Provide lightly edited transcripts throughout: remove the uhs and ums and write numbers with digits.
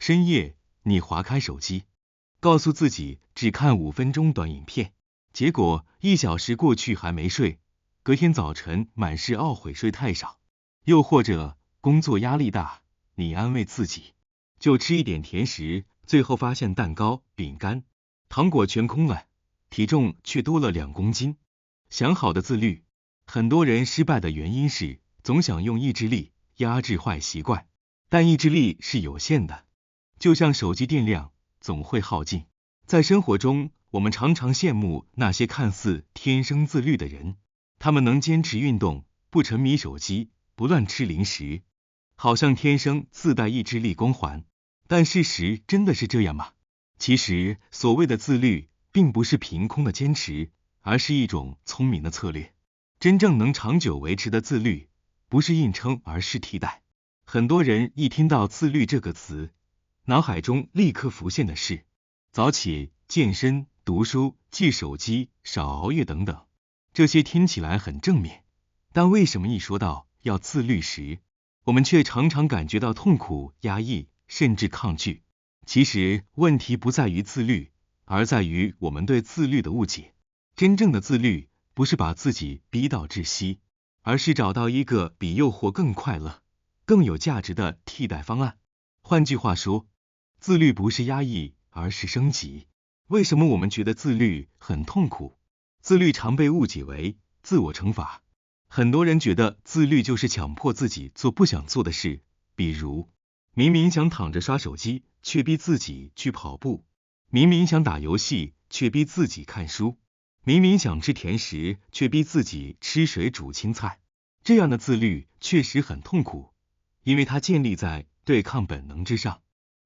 深夜，你划开手机，告诉自己只看5分钟短影片，结果1小时过去还没睡，隔天早晨满是懊悔睡太少。又或者工作压力大，你安慰自己就吃一点甜食，最后发现蛋糕、饼干、糖果全空了，体重却多了2公斤。想好的自律，很多人失败的原因是总想用意志力压制坏习惯，但意志力是有限的，就像手机电量总会耗尽。在生活中，我们常常羡慕那些看似天生自律的人，他们能坚持运动，不沉迷手机，不乱吃零食，好像天生自带意志力光环。但事实真的是这样吗？其实所谓的自律并不是凭空的坚持，而是一种聪明的策略。真正能长久维持的自律，不是硬撑，而是替代。很多人一听到自律这个词，脑海中立刻浮现的是早起、健身、读书、戒手机、少熬夜等等，这些听起来很正面，但为什么一说到要自律时，我们却常常感觉到痛苦、压抑，甚至抗拒？其实问题不在于自律，而在于我们对自律的误解。真正的自律不是把自己逼到窒息，而是找到一个比诱惑更快乐、更有价值的替代方案。换句话说，自律不是压抑，而是升级。为什么我们觉得自律很痛苦？自律常被误解为自我惩罚。很多人觉得自律就是强迫自己做不想做的事，比如明明想躺着刷手机，却逼自己去跑步；明明想打游戏，却逼自己看书；明明想吃甜食，却逼自己吃水煮青菜。这样的自律确实很痛苦，因为它建立在对抗本能之上。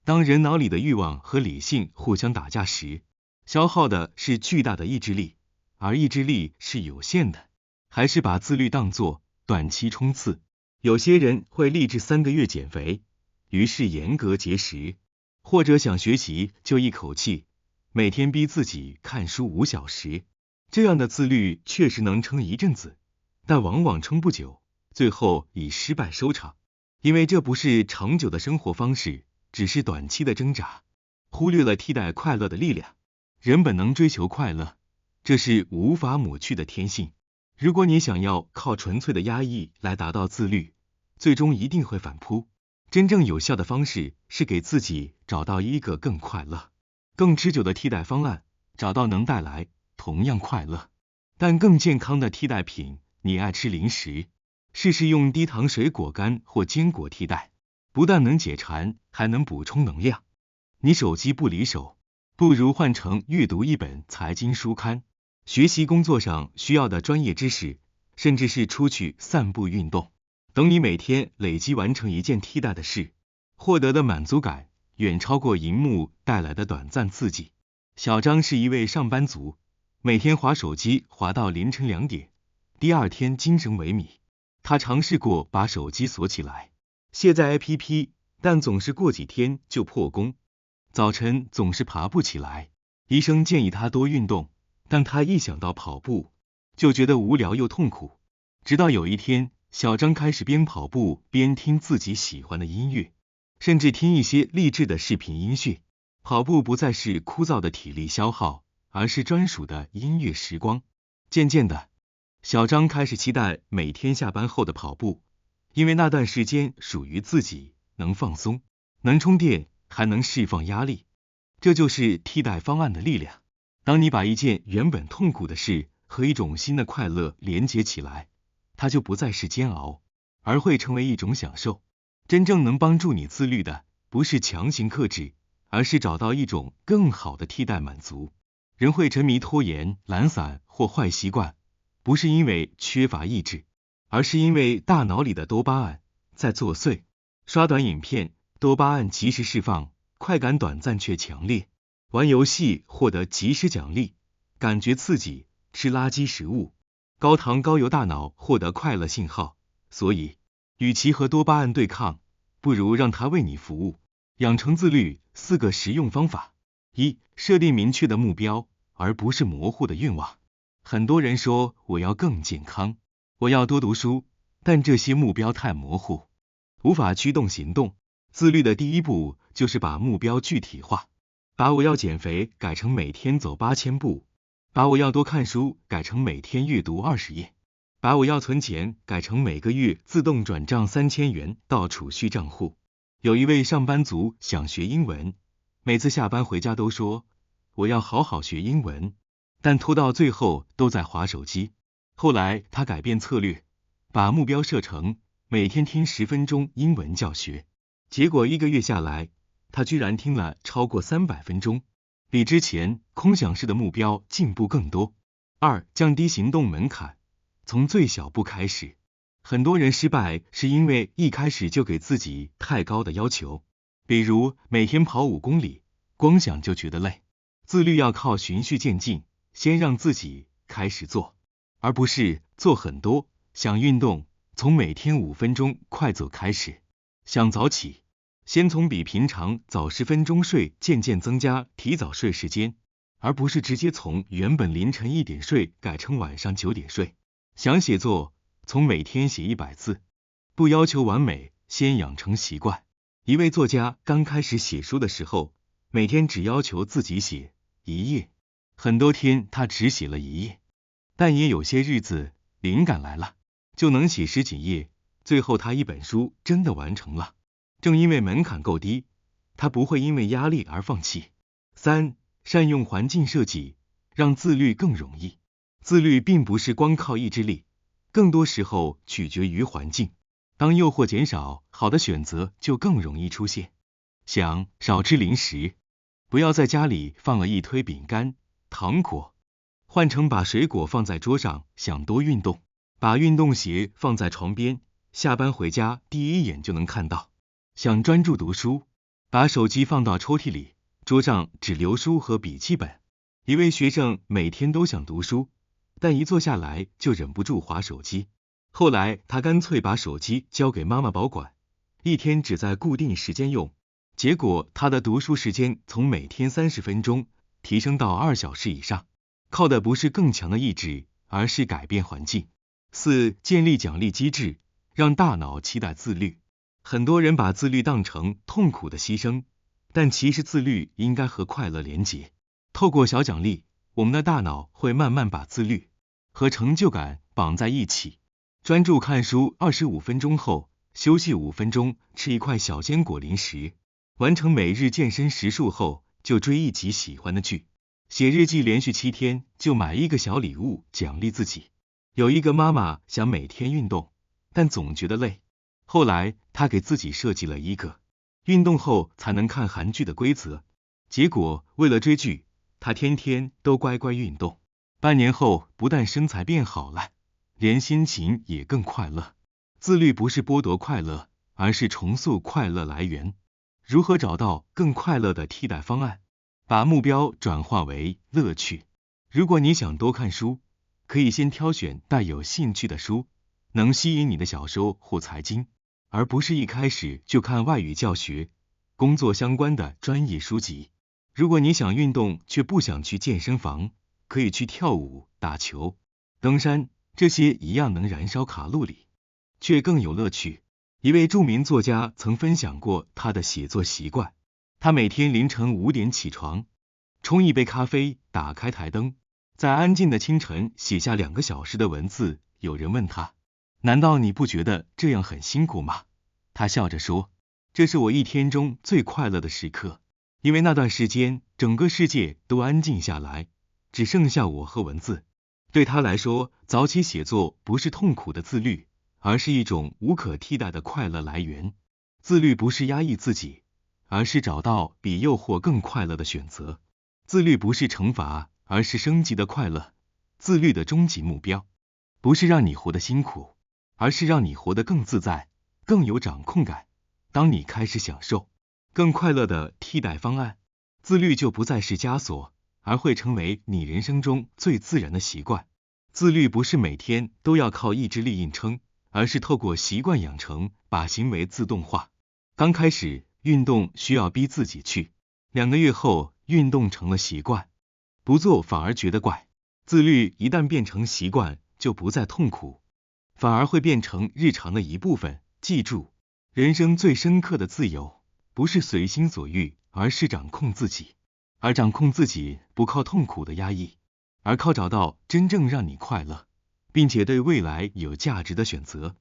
当人脑里的欲望和理性互相打架时，消耗的是巨大的意志力，而意志力是有限的。还是把自律当作短期冲刺。有些人会立志3个月减肥，于是严格节食，或者想学习就一口气每天逼自己看书5小时。这样的自律确实能撑一阵子，但往往撑不久，最后以失败收场。因为这不是长久的生活方式，只是短期的挣扎，忽略了替代快乐的力量。人本能追求快乐，这是无法抹去的天性。如果你想要靠纯粹的压抑来达到自律，最终一定会反扑。真正有效的方式是给自己找到一个更快乐、更持久的替代方案，找到能带来同样快乐但更健康的替代品。你爱吃零食，试试用低糖水果干或坚果替代，不但能解馋，还能补充能量。你手机不离手，不如换成阅读一本财经书刊，学习工作上需要的专业知识，甚至是出去散步运动。等你每天累积完成一件替代的事，获得的满足感远超过荧幕带来的短暂刺激。小张是一位上班族，每天滑手机滑到凌晨2点，第二天精神萎靡。他尝试过把手机锁起来，卸载 APP， 但总是过几天就破功。早晨总是爬不起来，医生建议他多运动，但他一想到跑步，就觉得无聊又痛苦。直到有一天，小张开始边跑步边听自己喜欢的音乐，甚至听一些励志的视频音讯。跑步不再是枯燥的体力消耗，而是专属的音乐时光。渐渐的，小张开始期待每天下班后的跑步，因为那段时间属于自己，能放松，能充电，还能释放压力。这就是替代方案的力量。当你把一件原本痛苦的事和一种新的快乐连结起来，它就不再是煎熬，而会成为一种享受。真正能帮助你自律的，不是强行克制，而是找到一种更好的替代满足。人会沉迷拖延、懒散或坏习惯，不是因为缺乏意志，而是因为大脑里的多巴胺在作祟。刷短影片，多巴胺及时释放，快感短暂却强烈；玩游戏获得及时奖励，感觉刺激；吃垃圾食物，高糖高油大脑获得快乐信号。所以，与其和多巴胺对抗，不如让它为你服务。养成自律4个实用方法。1. 设定明确的目标，而不是模糊的愿望。很多人说我要更健康，我要多读书，但这些目标太模糊，无法驱动行动。自律的第一步就是把目标具体化，把我要减肥改成每天走8000步，把我要多看书改成每天阅读20页，把我要存钱改成每个月自动转账3000元到储蓄账户。有一位上班族想学英文，每次下班回家都说我要好好学英文，但拖到最后都在滑手机。后来他改变策略，把目标设成每天听10分钟英文教学，结果1个月下来，他居然听了超过300分钟，比之前空想式的目标进步更多。2. 降低行动门槛，从最小步开始。很多人失败是因为一开始就给自己太高的要求，比如每天跑5公里，光想就觉得累。自律要靠循序渐进，先让自己开始做，而不是做很多。想运动，从每天5分钟快走开始。想早起，先从比平常早10分钟睡渐渐增加提早睡时间，而不是直接从原本凌晨1点睡改成晚上9点睡。想写作，从每天写100字，不要求完美，先养成习惯。一位作家刚开始写书的时候，每天只要求自己写1页，很多天他只写了1页，但也有些日子灵感来了，就能写10几页，最后他一本书真的完成了。正因为门槛够低，他不会因为压力而放弃。3. 善用环境设计，让自律更容易。自律并不是光靠意志力，更多时候取决于环境。当诱惑减少，好的选择就更容易出现。想少吃零食，不要在家里放了一堆饼干、糖果，换成把水果放在桌上。想多运动，把运动鞋放在床边，下班回家第一眼就能看到。想专注读书，把手机放到抽屉里，桌上只留书和笔记本。一位学生每天都想读书，但一坐下来就忍不住滑手机。后来他干脆把手机交给妈妈保管，一天只在固定时间用，结果他的读书时间从每天30分钟提升到2小时以上，靠的不是更强的意志，而是改变环境。4. 建立奖励机制，让大脑期待自律。很多人把自律当成痛苦的牺牲，但其实自律应该和快乐连结。透过小奖励，我们的大脑会慢慢把自律和成就感绑在一起。专注看书25分钟后，休息5分钟，吃一块小坚果零食。完成每日健身时数后，就追一集喜欢的剧。写日记连续7天，就买一个小礼物奖励自己。有一个妈妈想每天运动，但总觉得累，后来她给自己设计了一个运动后才能看韩剧的规则，结果为了追剧，她天天都乖乖运动。半年后，不但身材变好了，连心情也更快乐。自律不是剥夺快乐，而是重塑快乐来源。如何找到更快乐的替代方案？把目标转化为乐趣。如果你想多看书，可以先挑选带有兴趣的书，能吸引你的小说或财经，而不是一开始就看外语教学、工作相关的专业书籍。如果你想运动却不想去健身房，可以去跳舞、打球、登山，这些一样能燃烧卡路里，却更有乐趣。一位著名作家曾分享过他的写作习惯，他每天凌晨5点起床，冲一杯咖啡，打开台灯，在安静的清晨写下2个小时的文字。有人问他，难道你不觉得这样很辛苦吗？他笑着说，这是我一天中最快乐的时刻，因为那段时间整个世界都安静下来，只剩下我和文字。对他来说，早起写作不是痛苦的自律，而是一种无可替代的快乐来源。自律不是压抑自己，而是找到比诱惑更快乐的选择。自律不是惩罚，而是升级的快乐。自律的终极目标，不是让你活得辛苦，而是让你活得更自在，更有掌控感。当你开始享受更快乐的替代方案，自律就不再是枷锁，而会成为你人生中最自然的习惯。自律不是每天都要靠意志力硬撑，而是透过习惯养成，把行为自动化。刚开始运动需要逼自己去，2个月后运动成了习惯，不做反而觉得怪。自律一旦变成习惯，就不再痛苦，反而会变成日常的一部分。记住，人生最深刻的自由，不是随心所欲，而是掌控自己。而掌控自己不靠痛苦的压抑，而靠找到真正让你快乐，并且对未来有价值的选择。